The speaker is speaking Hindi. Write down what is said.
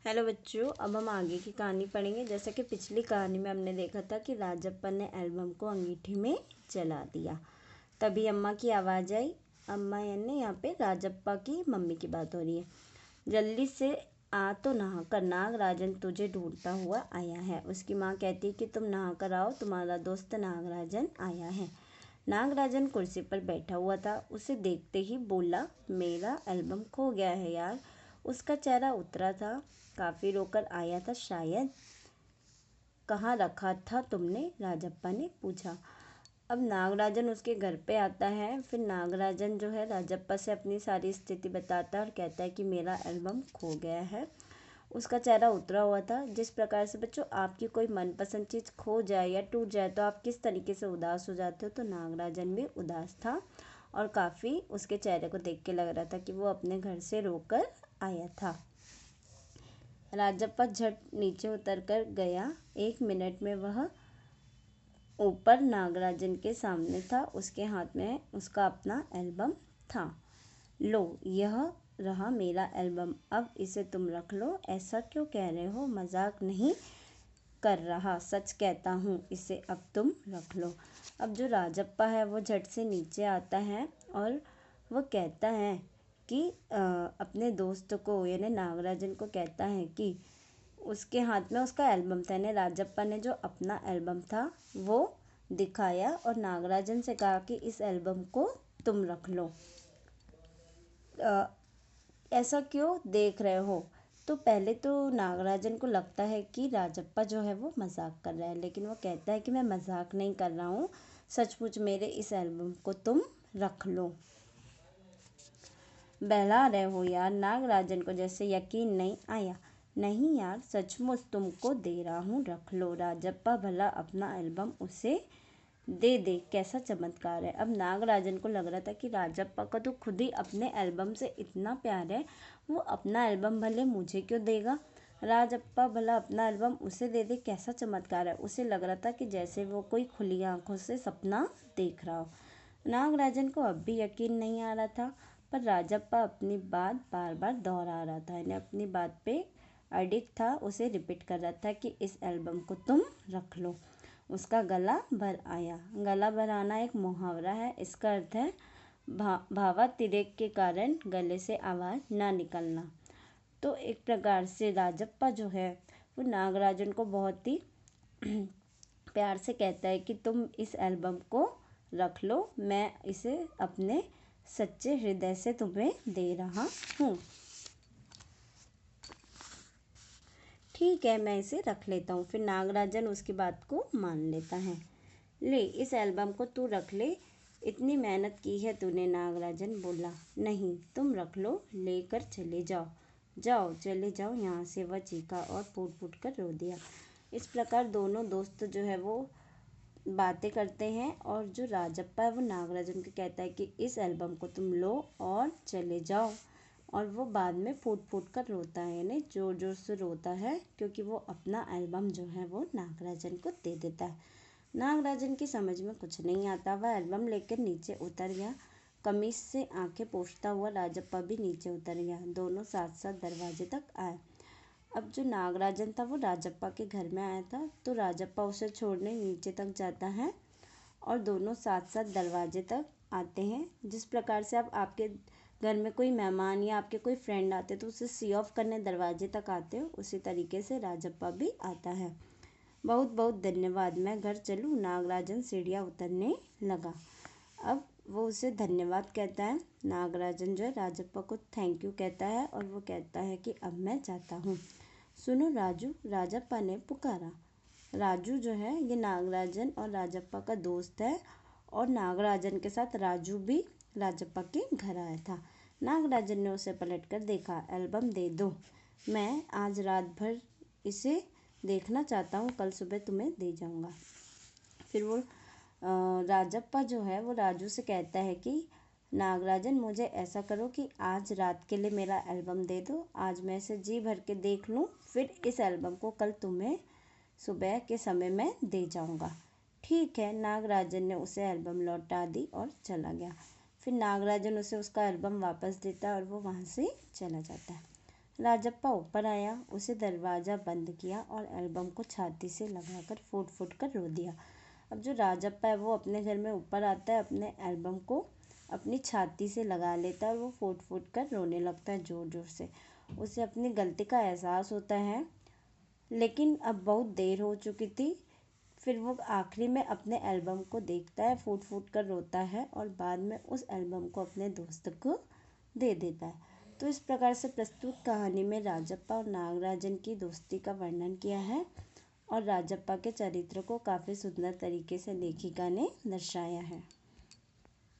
हेलो बच्चों, अब हम आगे की कहानी पढ़ेंगे। जैसा कि पिछली कहानी में हमने देखा था कि राजप्पा ने एल्बम को अंगीठी में जला दिया। तभी अम्मा की आवाज़ आई। अम्मा यानी यहाँ पे राजप्पा की मम्मी की बात हो रही है। जल्दी से आ तो नहा कर, नागराजन तुझे ढूंढता हुआ आया है। उसकी माँ कहती है कि तुम नहा कर आओ, तुम्हारा दोस्त नागराजन आया है। नागराजन कुर्सी पर बैठा हुआ था। उसे देखते ही बोला, मेरा एल्बम खो गया है यार। उसका चेहरा उतरा था, काफ़ी रोकर आया था शायद। कहाँ रखा था तुमने? राजप्पा ने पूछा। अब नागराजन उसके घर पे आता है। फिर नागराजन जो है राजप्पा से अपनी सारी स्थिति बताता है और कहता है कि मेरा एल्बम खो गया है। उसका चेहरा उतरा हुआ था। जिस प्रकार से बच्चों आपकी कोई मनपसंद चीज़ खो जाए या टूट जाए तो आप किस तरीके से उदास हो जाते हो, तो नागराजन भी उदास था और काफ़ी उसके चेहरे को देख के लग रहा था कि वो अपने घर से रोकर आया था। राजप्पा झट नीचे उतर कर गया। 1 मिनट में वह ऊपर नागराजन के सामने था। उसके हाथ में उसका अपना एल्बम था। लो, यह रहा मेरा एल्बम, अब इसे तुम रख लो। ऐसा क्यों कह रहे हो? मजाक नहीं कर रहा, सच कहता हूँ, इसे अब तुम रख लो। अब जो राजप्पा है वो झट से नीचे आता है और वो कहता है कि अपने दोस्त को यानी नागराजन को कहता है कि उसके हाथ में उसका एल्बम था। यानी राजप्पा ने जो अपना एल्बम था वो दिखाया और नागराजन से कहा कि इस एल्बम को तुम रख लो। ऐसा क्यों देख रहे हो? तो पहले तो नागराजन को लगता है कि राजप्पा जो है वो मजाक कर रहा है, लेकिन वो कहता है कि मैं मजाक नहीं कर रहा हूँ, सचमुच मेरे इस एल्बम को तुम रख लो। बहला रहे हो यार। नागराजन को जैसे यकीन नहीं आया। नहीं यार, सचमुच तुमको दे रहा हूँ, रख लो। राजप्पा भला अपना एल्बम उसे दे दे, कैसा चमत्कार है। अब नागराजन को लग रहा था कि राजप्पा का तो खुद ही अपने एल्बम से इतना प्यार है, वो अपना एल्बम भले मुझे क्यों देगा। राजप्पा भला अपना एल्बम उसे दे दे, कैसा चमत्कार है। उसे लग रहा था कि जैसे वो कोई खुली आंखों से सपना देख रहा हो। नागराजन को अब भी यकीन नहीं आ रहा था, पर राजप्पा अपनी बात बार बार दोहरा रहा था। यानी अपनी बात पे अडिग था, उसे रिपीट कर रहा था कि इस एल्बम को तुम रख लो। उसका गला भर आया। गला भर आना एक मुहावरा है। इसका अर्थ है भावातिरेक के कारण गले से आवाज़ ना निकलना। तो एक प्रकार से राजप्पा जो है वो नागराजन को बहुत ही प्यार से कहता है कि तुम इस एल्बम को रख लो, मैं इसे अपने सच्चे हृदय से तुम्हें दे रहा हूँ। ठीक है, मैं इसे रख लेता हूँ। फिर नागराजन उसकी बात को मान लेता है। ले, इस एल्बम को तू रख ले, इतनी मेहनत की है तूने। नागराजन बोला। नहीं, तुम रख लो, लेकर चले जाओ। जाओ, चले जाओ यहाँ से, वह चीखा और फूट फूट कर रो दिया। इस प्रकार दोनों दोस्त जो है वो बातें करते हैं और जो राजप्पा है वो नागराजन को कहता है कि इस एल्बम को तुम लो और चले जाओ। और वो बाद में फूट फूट कर रोता है, यानी जोर जोर से रोता है, क्योंकि वो अपना एल्बम जो है वो नागराजन को दे देता है। नागराजन की समझ में कुछ नहीं आता। वह एल्बम लेकर नीचे उतर गया। कमीज से आंखें पोंछता हुआ राजप्पा भी नीचे उतर गया। दोनों साथ साथ दरवाजे तक आए। अब जो नागराजन था वो राजप्पा के घर में आया था, तो राजप्पा उसे छोड़ने नीचे तक जाता है और दोनों साथ साथ दरवाजे तक आते हैं। जिस प्रकार से आप आपके घर में कोई मेहमान या आपके कोई फ्रेंड आते तो उसे सी ऑफ करने दरवाजे तक आते हो, उसी तरीके से राजप्पा भी आता है। बहुत बहुत धन्यवाद, मैं घर चलूँ? नागराजन सीढ़ियाँ उतरने लगा। अब वो उसे धन्यवाद कहता है। नागराजन जो है राजप्पा को थैंक यू कहता है और वो कहता है कि अब मैं जाता हूँ। सुनो राजू, राजप्पा ने पुकारा। राजू जो है ये नागराजन और राजप्पा का दोस्त है और नागराजन के साथ राजू भी राजप्पा के घर आया था। नागराजन ने उसे पलटकर देखा। एल्बम दे दो, मैं आज रात भर इसे देखना चाहता हूँ, कल सुबह तुम्हें दे जाऊँगा। फिर वो राजप्पा जो है वो राजू से कहता है कि नागराजन, मुझे ऐसा करो कि आज रात के लिए मेरा एल्बम दे दो, आज मैं इसे जी भर के देख लूँ, फिर इस एल्बम को कल तुम्हें सुबह के समय में दे जाऊँगा। ठीक है। नागराजन ने उसे एल्बम लौटा दी और चला गया। फिर नागराजन उसे उसका एल्बम वापस देता है और वो वहाँ से चला जाता है। राजप्पा ऊपर आया, उसे दरवाज़ा बंद किया और एल्बम को छाती से लगाकर फूट फूट कर रो दिया। अब जो राजप्पा है वो अपने घर में ऊपर आता है, अपने एल्बम को अपनी छाती से लगा लेता है और वो फूट फूट कर रोने लगता है ज़ोर ज़ोर से। उसे अपनी गलती का एहसास होता है, लेकिन अब बहुत देर हो चुकी थी। फिर वो आखिरी में अपने एल्बम को देखता है, फूट फूट कर रोता है और बाद में उस एल्बम को अपने दोस्त को दे देता है। तो इस प्रकार से प्रस्तुत कहानी में राजप्पा और नागराजन की दोस्ती का वर्णन किया है और राजप्पा के चरित्र को काफ़ी सुंदर तरीके से लेखिका ने दर्शाया है।